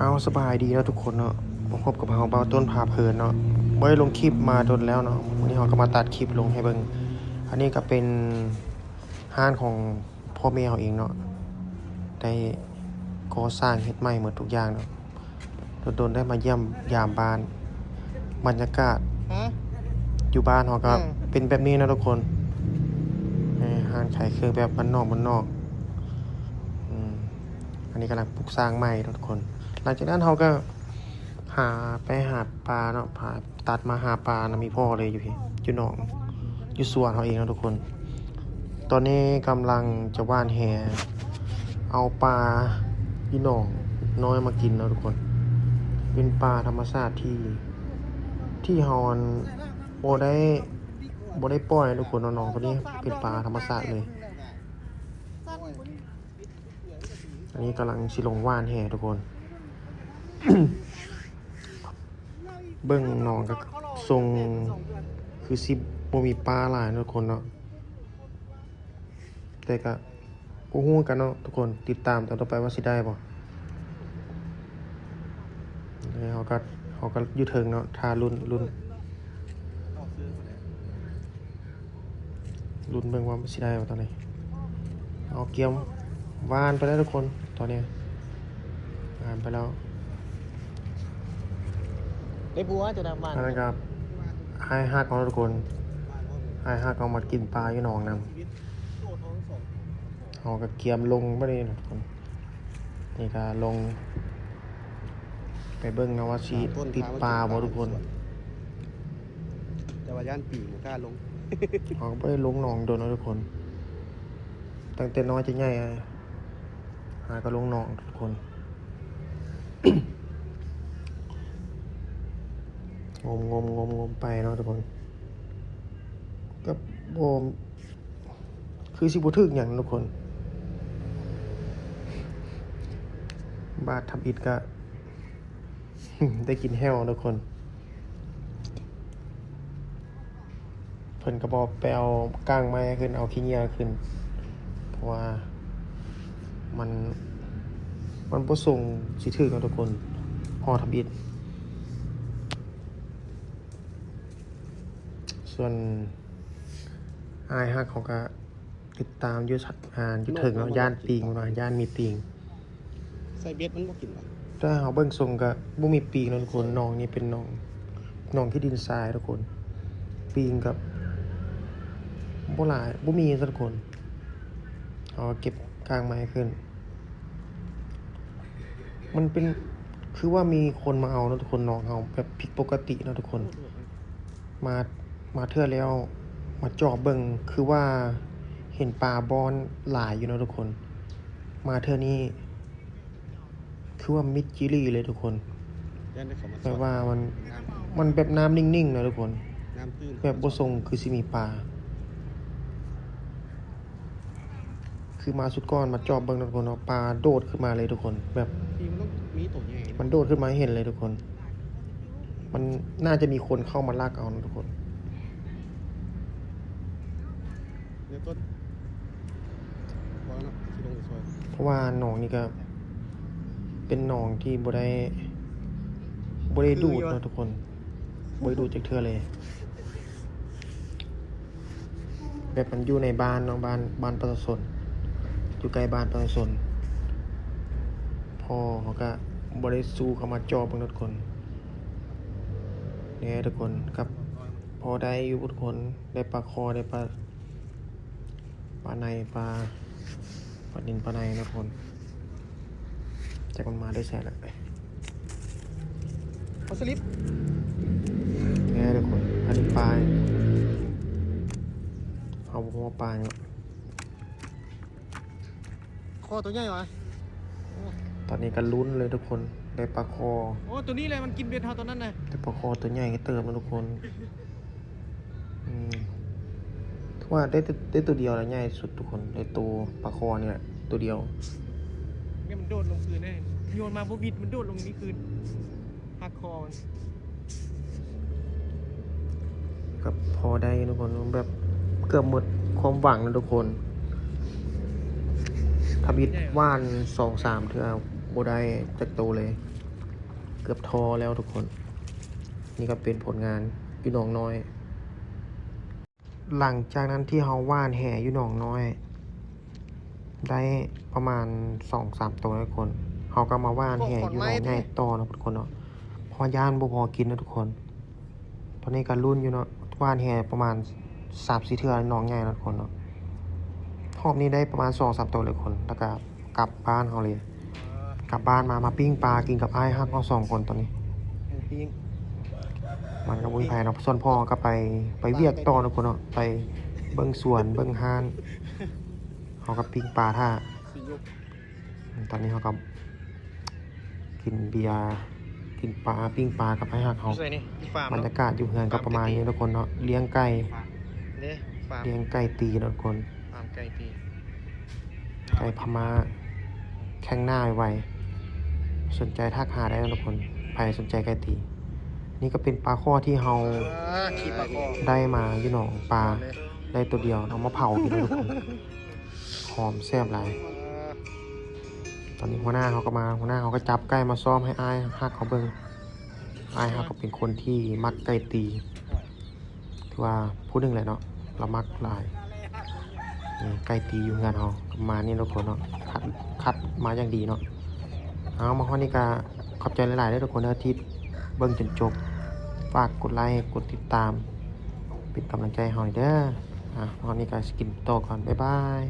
เอาสบายดีเนาะทุกคนเนาะพบกับเราเบาต้นพาเพลินเนาะไม่ได้ลงคลิปมาโดนแล้วเนาะวันนี้เราก็มาตัดคลิปลงให้เบิ่งอันนี้ก็เป็นห้านของพ่อแม่เราเองเนาะได้ก่อสร้างเฮ็ดใหม่หมดทุกอย่างเนาะโดนได้มาเยี่ยมยามบ้านบรรยากาศอยู่บ้านเราก็เป็นแบบนี้นะทุกคนห้านขายเครื่องแบบบ้านนอกอันนี้กำลังปลูกสร้างใหม่ทุกคนหลังจากนั้นเราก็หาปลาเนาะพาตัดมาหาปลานะมีพ่อเลยอยู่หนองอยู่สวนเขาเองนะทุกคน ตอนนี้กำลังจะว่านแหเอาปลาอยู่หนองน้อยมากินนะทุกคนเป็นปลาธรรมชาติที่เฮาบ่ได้ปล่อยทุกคนน้องๆตัวนี้เป็นปลาธรรมชาติเลยอันนี้กำลังสิลงว่านแหทุกคน เบิ่งน้องก็ทรงคือสิบ่มีปลาหลายทุกคนเนาะแต่ก็บ่ฮู้กันเนาะทุกคนติดตามตอนต่อไปว่าสิได้บ่แล้วเขาก็อยู่เทิงเนาะท่ารุ่นเบิ่งว่าสิได้บ่ตอนนี้เอาเกียมวานไปแล้วทุกคนตอนนี้วานไปแล้วไอ้บัวจะนำบ้านนั่นครับให้ฮักเอาทุกคนให้ฮักเอามากินปลาอยู่หนองนำเอากับเกียมลงบ่ได้ทุกคนนี่ก็ลงไปเบิ่งนะว่าสิติดปลาบ่ทุกคนแต่ว่าย่านปีกล้าลง เขาก็บ่ได้ลงหนองโดนนะทุกคนตั้งแต่น้อยจะใหญ่หาก็ลงหนองทุกคน งมไปเนาะทุกคนก็บ่คือสิบ่ถึกหยังทุกคนบาดทำอิฐก็ ได้กินแห้วทุกคนเพิ่นก็บ่ไปเอาก้างไม้ขึ้นเอาขี้เหงื่อขึ้นเพราะว่ามันบ่ส่งสิถึกเนาะทุกคนฮอดทำอิฐส่วนอายฮักเขาก็ติดตามอยู่อยู่ถึงเนาะย่านปิงว่าย่านมีปิงใส่เบ็ดมันบ่กินหรอถ้าเฮาเบิ่งทรงก็บ่มีปิงเนาะทุกคนน้องนี่เป็นน้องที่ดินทรายทุกคนปิงกับบ่หลายบ่มีทุกคนเอาเก็บกลางไม้ขึ้นมันเป็นคือว่ามีคนมาเอาเนาะทุกคนน้องเฮาแบบผิดปกติเนาะทุกคนมาเทื่อแล้วมาจอบเบิ่งคือว่าเห็นปลาบอนหลายอยู่เนาะทุกคนมาเทื่อนี้คือว่ามิดจิลี่เลยทุกคนแปลว่ามันแบบน้ำนิ่งๆนะทุกคนแบบบ่ทรงคือสิมีปลาคือมาสุดก้อนมาจอบเบิ่งทุกคนเนาะปลาโดดขึ้นมาเลยทุกคนแบบมันโดดขึ้นมาให้เห็นเลยทุกคนมันน่าจะมีคนเข้ามาลากเอานะทุกคนเพราะว่าหนองนี่ก็เป็นหนองที่บ่ได้ดูดนะทุกคนบ่ได้ดูดจากเทื่อเลยแบบมันอยู่ในบ้านเนาะบ้านประชาชนอยู่ใกล้บ้านประชาชนพ่อเขาก็บ่ได้สู้เข้ามาจอบทุกคนเนี่ยทุกคนครับพอได้อยู่ทุกคนได้ปลาคอได้ปลาในปลาดินปลาในนะทุกคนจากมันมาได้แสนแล้วเอาสลิปเนี่ยทุกคนอันนี้ปลาเอาหัวปลาเนี่ย คอตัวใหญ่หวะตอนนี้ก็ลุ้นเลยทุกคนได้ปลาคอโอ้ตัวนี้เลยมันกินเบ็ดเท่าตัวนั้นเลยได้ปลาคอตัวใหญ่เติมมาทุกคนทุกว่าได้ตัวเดียวแล้วใหญ่สุดทุกคนได้ตัวปลาคอเนี่ยตัวเดียวเนี่ยมันโดดลงคืนได้โยนมาบุบิดมันโดดลงนี้คืนหักคอมันก็พอได้ทุกคนแบบเกือบหมดความหวังนะทุกคนทำอิฐว่าน 2-3 เทื่อบ่ได้จักโตเลย กือบทอแล้วทุกคน นี่ก็เป็นผลงานอยู่หนองน้อย หลังจากนั้นที่เขาว่านแห่อยู่หนองน้อย ได้ประมาณ 2-3 ตัวทุกคนเขาก็มาว่านแห่อยู่หนองใหญ่ต่อเนาะทุกคนเนาะพอย่านบ่พอกินนะทุกคน ตอนนี้ก็รุ่นอยู่เนาะว่านแห่ประมาณ 3-4 เทื่อหนองใหญ่นะทุกคนเนาะรอบนี้ได้ประมาณ 2-3 ตัวเลยคนแล้วก็กลับบ้านเขาเลย กลับบ้านมาปิ้งปลากินกับอ้ายฮักเขา2 คนตอนนี้ หมูปิ้ง มันก็บุญภัยเนาะส่วนพ่อก็ไปเวียกต่อนะคนเนาะไปเบิ่งสวนเบิ่งห้านเขาก็ปิ้งปลาท่า สิยก ตอนนี้เขาก็กินเบียร์กินปลาปิ้งปลากับไอ้หักเขา ใส่นี่ฟาร์ม บรรยากาศอยู่เฮือนก็ประมาณนี้ทุกคนเนาะเลี้ยงไก่ เด้ฟาร์ม เลี้ยงไก่ตีเนาะทุกคน ฟาร์มไก่ตี ไก่พม่าแข้งหน้าไวๆสนใจทักหาได้นะทุกคนใครสนใจไก่ตี นี่ก็เป็นปลาข้อที่เรา ขี่ปลาคอ ได้มาอยู่หนองปลาได้ตัวเดียวเอามาเผากินเลยทุกคนหอมแซ่บหลาย ตอนนี้หัวหน้าเขาก็มาหัวหน้าเขาก็จับไก่มาซ้อมให้อ้ายฮักเขาเบิ่งอ้ายฮักก็เป็นคนที่มักไก่ตีถือว่าพูดหนึ่งเลยเนาะเรามักหลายนี่ไก่ตีอยู่งานเขาก็มานี่ทุกคนเนาะคัดมาอย่างดีเนาะเอามาข้อนี้ก็ขอบใจหลายๆด้วยทุกคนนะที่เบิ่งจนจบฝากกดไลค์กดติดตามเป็นกำลังใจให้เราหน่อยเด้อข้อนี้ก็สกินโตวก่อนบ๊ายบาย